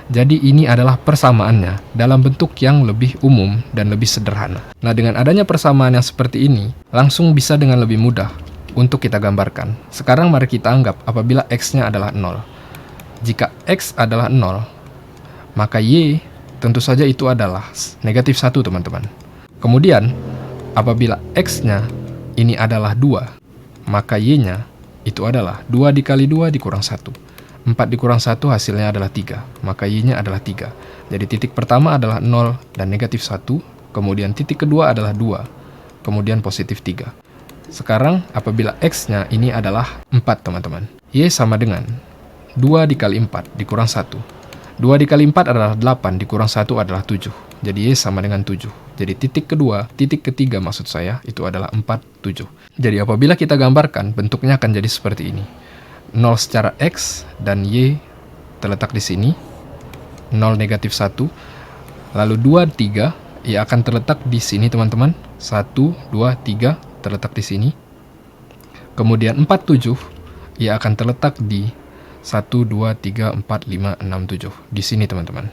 Jadi ini adalah persamaannya dalam bentuk yang lebih umum dan lebih sederhana. Nah dengan adanya persamaan yang seperti ini, langsung bisa dengan lebih mudah untuk kita gambarkan. Sekarang mari kita anggap apabila X-nya adalah 0. Jika X adalah 0, maka Y tentu saja itu adalah negatif 1 teman-teman. Kemudian, apabila X-nya ini adalah 2, maka Y-nya itu adalah 2 dikali 2 dikurang 1. 4 dikurang 1 hasilnya adalah 3, maka Y-nya adalah 3. Jadi titik pertama adalah 0 dan negatif 1, kemudian titik kedua adalah 2, kemudian positif 3. Sekarang apabila X-nya ini adalah 4 teman-teman. Y sama dengan 2 dikali 4 dikurang 1. 2 dikali 4 adalah 8, dikurang 1 adalah 7. Jadi Y sama dengan 7. Jadi titik kedua, titik ketiga maksud saya, itu adalah 4, 7. Jadi apabila kita gambarkan, bentuknya akan jadi seperti ini. 0 secara X dan Y terletak di sini. 0 negatif 1. Lalu 2, 3, Y akan terletak di sini teman-teman. 1, 2, 3 terletak di sini. Kemudian 4, 7, Y akan terletak di 1, 2, 3, 4, 5, 6, 7. Di sini teman-teman.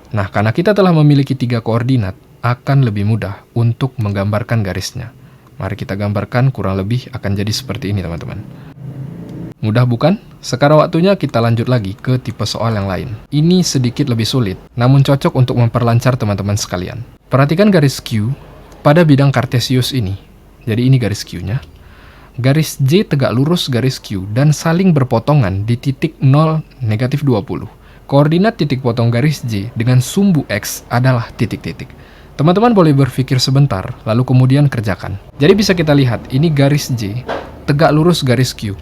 Nah, karena kita telah memiliki 3 koordinat, akan lebih mudah untuk menggambarkan garisnya. Mari kita gambarkan, kurang lebih akan jadi seperti ini teman-teman. Mudah bukan? Sekarang waktunya kita lanjut lagi ke tipe soal yang lain. Ini sedikit lebih sulit, namun cocok untuk memperlancar teman-teman sekalian. Perhatikan garis Q pada bidang kartesius ini. Jadi ini garis Q-nya. Garis J tegak lurus garis Q dan saling berpotongan di titik 0, negatif 20. Koordinat titik potong garis J dengan sumbu X adalah titik-titik. Teman-teman boleh berpikir sebentar, lalu kemudian kerjakan. Jadi bisa kita lihat, ini garis J tegak lurus garis Q.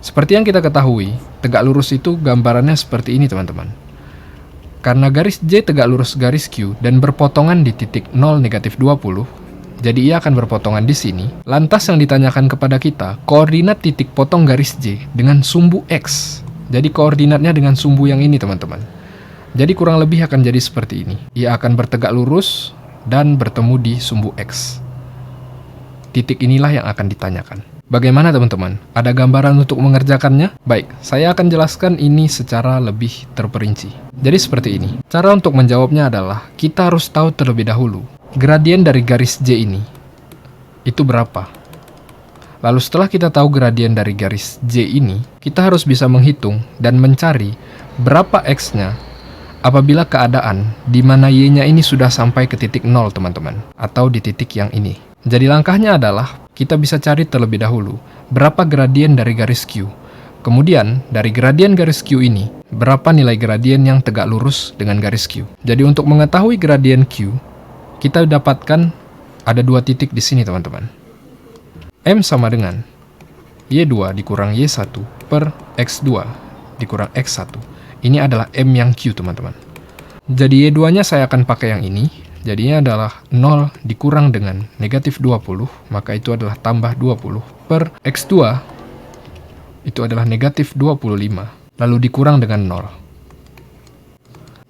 Seperti yang kita ketahui, tegak lurus itu gambarannya seperti ini teman-teman. Karena garis J tegak lurus garis Q dan berpotongan di titik 0, negatif 20, jadi ia akan berpotongan di sini. Lantas yang ditanyakan kepada kita, koordinat titik potong garis J dengan sumbu X. Jadi koordinatnya dengan sumbu yang ini teman-teman. Jadi kurang lebih akan jadi seperti ini. Ia akan bertegak lurus dan bertemu di sumbu X. Titik inilah yang akan ditanyakan. Bagaimana teman-teman? Ada gambaran untuk mengerjakannya? Baik, saya akan jelaskan ini secara lebih terperinci. Jadi seperti ini. Cara untuk menjawabnya adalah, kita harus tahu terlebih dahulu, gradien dari garis J ini, itu berapa? Lalu setelah kita tahu gradien dari garis J ini, kita harus bisa menghitung dan mencari berapa X-nya apabila keadaan di mana Y-nya ini sudah sampai ke titik 0 teman-teman, atau di titik yang ini. Jadi langkahnya adalah, kita bisa cari terlebih dahulu berapa gradien dari garis Q. Kemudian, dari gradien garis Q ini, berapa nilai gradien yang tegak lurus dengan garis Q. Jadi untuk mengetahui gradien Q, kita dapatkan ada dua titik di sini teman-teman. M sama dengan Y2 dikurang Y1 per X2 dikurang X1. Ini adalah M yang Q teman-teman. Jadi Y2-nya saya akan pakai yang ini. Jadinya adalah 0 dikurang dengan negatif 20, maka itu adalah tambah 20 per X2, itu adalah negatif 25, lalu dikurang dengan 0.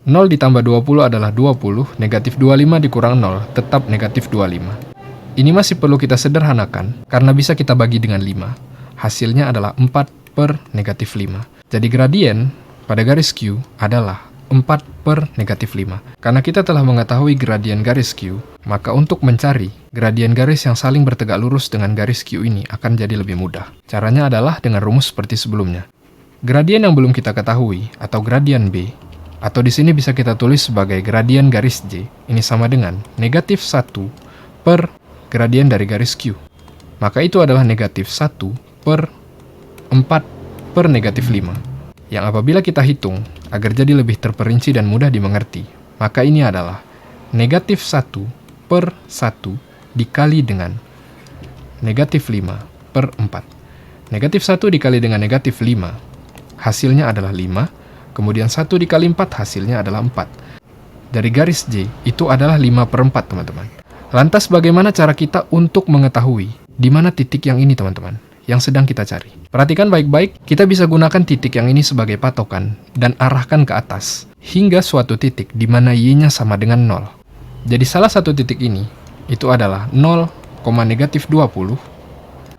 0 ditambah 20 adalah 20, negatif 25 dikurang 0, tetap negatif 25. Ini masih perlu kita sederhanakan, karena bisa kita bagi dengan 5. Hasilnya adalah 4 per negatif 5. Jadi gradien pada garis Q adalah 4 per negatif 5. Karena kita telah mengetahui gradien garis Q, maka untuk mencari gradien garis yang saling bertegak lurus dengan garis Q ini akan jadi lebih mudah. Caranya adalah dengan rumus seperti sebelumnya. Gradien yang belum kita ketahui, atau gradien B, atau di sini bisa kita tulis sebagai gradien garis J, ini sama dengan negatif 1 per gradien dari garis Q. Maka itu adalah negatif 1 per 4 per negatif 5. Yang apabila kita hitung, agar jadi lebih terperinci dan mudah dimengerti, maka ini adalah negatif 1 per 1 dikali dengan negatif 5 per 4. Negatif 1 dikali dengan negatif 5, hasilnya adalah 5, kemudian 1 dikali 4 hasilnya adalah 4. Dari garis J, itu adalah 5 per 4 teman-teman. Lantas bagaimana cara kita untuk mengetahui di mana titik yang ini teman-teman, yang sedang kita cari? Perhatikan baik-baik, kita bisa gunakan titik yang ini sebagai patokan dan arahkan ke atas hingga suatu titik di mana Y-nya sama dengan 0. Jadi salah satu titik ini, itu adalah 0, negatif 20.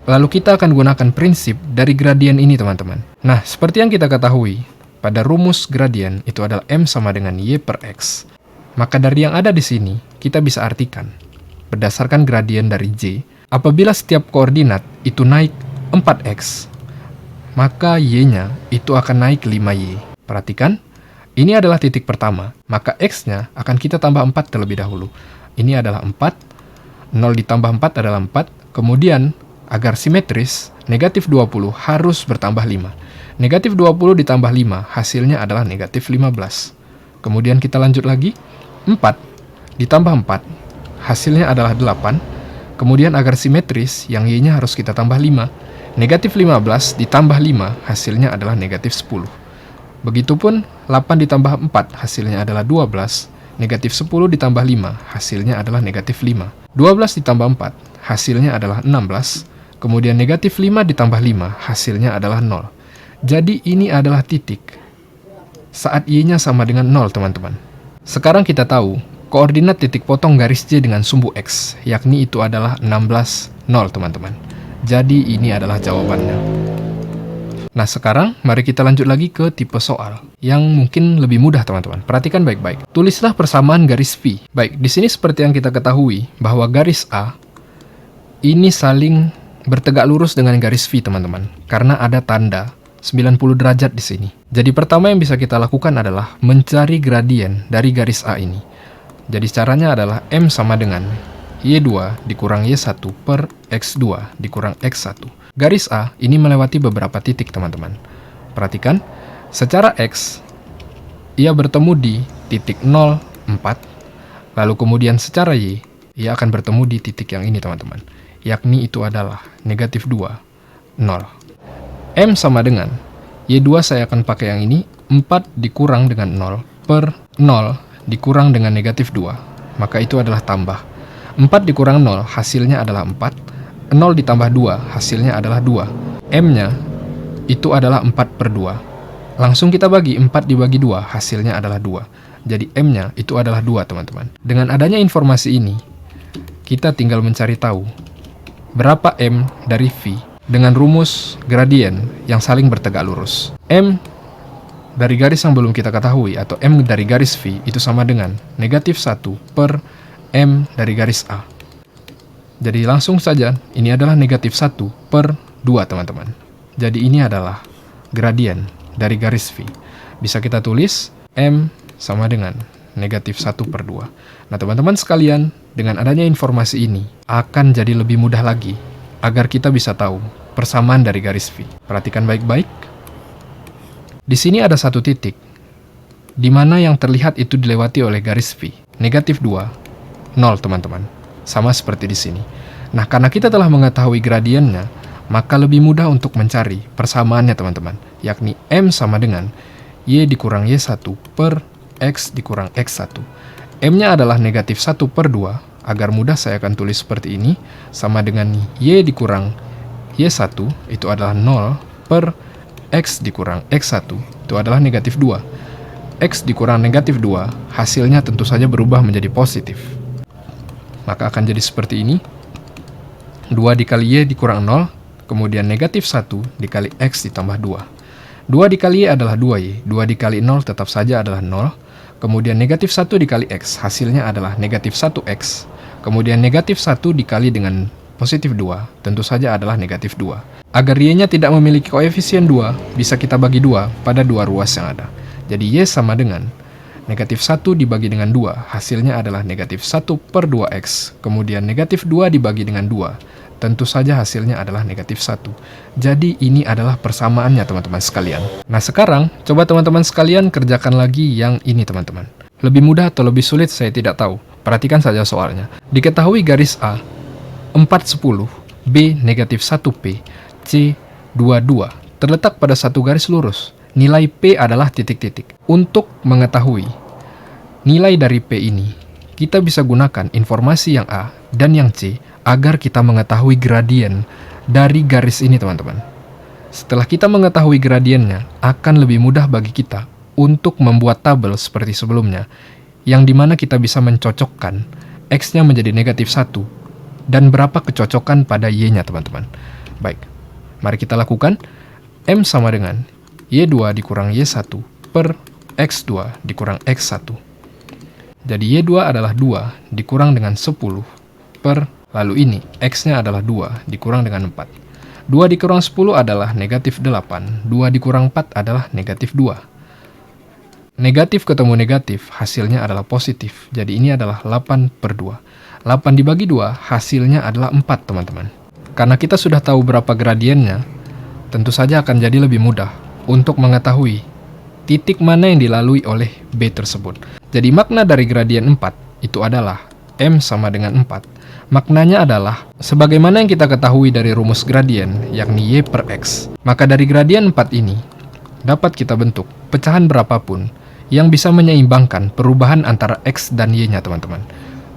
Lalu kita akan gunakan prinsip dari gradien ini teman-teman. Nah, seperti yang kita ketahui, pada rumus gradien itu adalah M sama dengan Y per X. Maka dari yang ada di sini, kita bisa artikan, berdasarkan gradien dari J, apabila setiap koordinat itu naik 4X, maka Y-nya itu akan naik 5Y. Perhatikan, ini adalah titik pertama, maka X-nya akan kita tambah 4 terlebih dahulu. Ini adalah 4, 0 ditambah 4 adalah 4, kemudian agar simetris, negatif 20 harus bertambah 5. Negatif 20 ditambah 5, hasilnya adalah negatif 15. Kemudian kita lanjut lagi, 4 ditambah 4, hasilnya adalah 8. Kemudian agar simetris, yang Y-nya harus kita tambah 5. Negatif 15 ditambah 5, hasilnya adalah negatif 10. Begitupun 8 ditambah 4, hasilnya adalah 12. Negatif 10 ditambah 5, hasilnya adalah negatif 5. 12 ditambah 4, hasilnya adalah 16. Kemudian negatif 5 ditambah 5, hasilnya adalah 0. Jadi ini adalah titik saat Y-nya sama dengan 0 teman-teman. Sekarang kita tahu koordinat titik potong garis J dengan sumbu X, yakni itu adalah 16, 0 teman-teman. Jadi ini adalah jawabannya. Nah sekarang mari kita lanjut lagi ke tipe soal yang mungkin lebih mudah teman-teman. Perhatikan baik-baik. Tulislah persamaan garis V. Baik, di sini seperti yang kita ketahui bahwa garis A ini saling bertegak lurus dengan garis V teman-teman. Karena ada tanda 90 derajat di sini. Jadi pertama yang bisa kita lakukan adalah mencari gradien dari garis A ini. Jadi caranya adalah M sama dengan Y2 dikurang Y1 per X2 dikurang X1. Garis A ini melewati beberapa titik, teman-teman. Perhatikan, secara X, ia bertemu di titik 0, 4. Lalu kemudian secara Y, ia akan bertemu di titik yang ini, teman-teman. Yakni itu adalah negatif 2, 0. M sama dengan Y2 saya akan pakai yang ini, 4 dikurang dengan 0 per 0 dikurang dengan negatif 2. Maka itu adalah tambah. 4 dikurang 0 hasilnya adalah 4. 0 ditambah 2 hasilnya adalah 2. M-nya itu adalah 4 per 2. Langsung kita bagi 4 dibagi 2 hasilnya adalah 2. Jadi M-nya itu adalah 2, teman-teman. Dengan adanya informasi ini, kita tinggal mencari tahu berapa M dari V dengan rumus gradien yang saling bertegak lurus. M dari garis yang belum kita ketahui atau M dari garis V itu sama dengan negatif 1 per M dari garis A. Jadi langsung saja ini adalah negatif 1 per 2, teman-teman. Jadi ini adalah gradien dari garis V. Bisa kita tulis M sama dengan negatif 1 per 2. Nah, teman-teman sekalian, dengan adanya informasi ini akan jadi lebih mudah lagi agar kita bisa tahu persamaan dari garis V. Perhatikan baik-baik. Di sini ada satu titik di mana yang terlihat itu dilewati oleh garis V. Negatif 2, 0, teman-teman. Sama seperti di sini. Nah, karena kita telah mengetahui gradiennya, maka lebih mudah untuk mencari persamaannya, teman-teman. Yakni M sama dengan Y dikurang Y1 per X dikurang X1. M-nya adalah negatif 1 per 2. Agar mudah saya akan tulis seperti ini. Sama dengan Y dikurang Y1 itu adalah 0 per X dikurang X1 itu adalah negatif 2. X dikurang negatif 2 hasilnya tentu saja berubah menjadi positif. Maka akan jadi seperti ini. 2 dikali Y dikurang 0, kemudian negatif 1 dikali X ditambah 2. 2 dikali Y adalah 2Y, 2 dikali 0 tetap saja adalah 0. Kemudian negatif 1 dikali X hasilnya adalah negatif 1X. Kemudian negatif 1 dikali dengan positif 2 tentu saja adalah negatif 2. Agar Y-nya tidak memiliki koefisien 2, bisa kita bagi 2 pada 2 ruas yang ada. Jadi Y sama dengan negatif 1 dibagi dengan 2, hasilnya adalah negatif 1 per 2X. Kemudian negatif 2 dibagi dengan 2, tentu saja hasilnya adalah negatif 1. Jadi ini adalah persamaannya, teman-teman sekalian. Nah, sekarang coba teman-teman sekalian kerjakan lagi yang ini, teman-teman. Lebih mudah atau lebih sulit saya tidak tahu. Perhatikan saja soalnya. Diketahui garis A 410, B negatif 1P, C 22 terletak pada satu garis lurus. Nilai P adalah titik-titik. Untuk mengetahui nilai dari P ini, kita bisa gunakan informasi yang A dan yang C agar kita mengetahui gradien dari garis ini, teman-teman. Setelah kita mengetahui gradiennya, akan lebih mudah bagi kita untuk membuat tabel seperti sebelumnya, yang dimana kita bisa mencocokkan X-nya menjadi negatif 1 dan berapa kecocokan pada Y-nya, teman-teman. Baik, mari kita lakukan. M sama dengan Y2 dikurang Y1 per X2 dikurang X1. Jadi Y2 adalah 2 dikurang dengan 10 per, lalu ini X-nya adalah 2 dikurang dengan 4. 2 dikurang 10 adalah negatif 8. 2 dikurang 4 adalah negatif 2. Negatif ketemu negatif, hasilnya adalah positif. Jadi ini adalah 8 per 2. 8 dibagi 2, hasilnya adalah 4, teman-teman. Karena kita sudah tahu berapa gradiennya, tentu saja akan jadi lebih mudah untuk mengetahui titik mana yang dilalui oleh B tersebut. Jadi makna dari gradien 4 itu adalah M sama dengan 4. Maknanya adalah sebagaimana yang kita ketahui dari rumus gradien, yakni Y per X. Maka dari gradien 4 ini dapat kita bentuk pecahan berapapun yang bisa menyeimbangkan perubahan antara X dan Y-nya, teman-teman.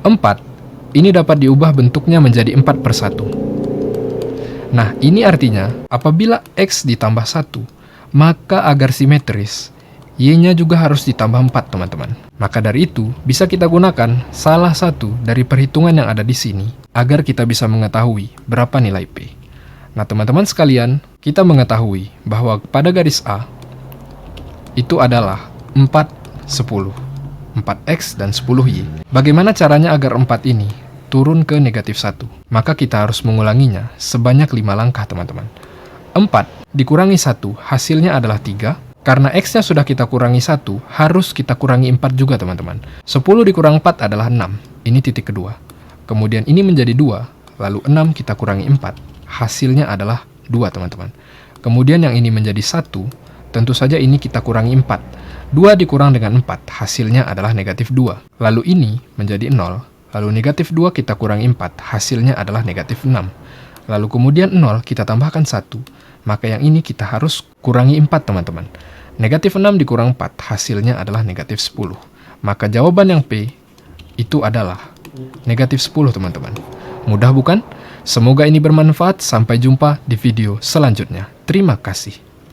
4 ini dapat diubah bentuknya menjadi 4 per 1. Nah, ini artinya apabila X ditambah 1, maka agar simetris, Y-nya juga harus ditambah 4, teman-teman. Maka dari itu, bisa kita gunakan salah satu dari perhitungan yang ada di sini, agar kita bisa mengetahui berapa nilai P. Nah, teman-teman sekalian, kita mengetahui bahwa pada garis A, itu adalah 4, 10, 4X dan 10Y. Bagaimana caranya agar 4 ini turun ke negatif 1? Maka kita harus mengulanginya sebanyak 5 langkah, teman-teman. 4 dikurangi 1, hasilnya adalah 3. Karena X-nya sudah kita kurangi 1, harus kita kurangi 4 juga teman-teman. 10 dikurang 4 adalah 6. Ini titik kedua. Kemudian ini menjadi 2, lalu 6 kita kurangi 4. Hasilnya adalah 2 teman-teman. Kemudian yang ini menjadi 1, tentu saja ini kita kurangi 4. 2 dikurang dengan 4, hasilnya adalah negatif 2. Lalu ini menjadi 0, lalu negatif 2 kita kurangi 4, hasilnya adalah negatif 6. Lalu kemudian 0 kita tambahkan 1, maka yang ini kita harus kurangi 4 teman-teman. Negatif 6 dikurang 4, hasilnya adalah negatif 10. Maka jawaban yang P itu adalah negatif 10 teman-teman. Mudah bukan? Semoga ini bermanfaat. Sampai jumpa di video selanjutnya. Terima kasih.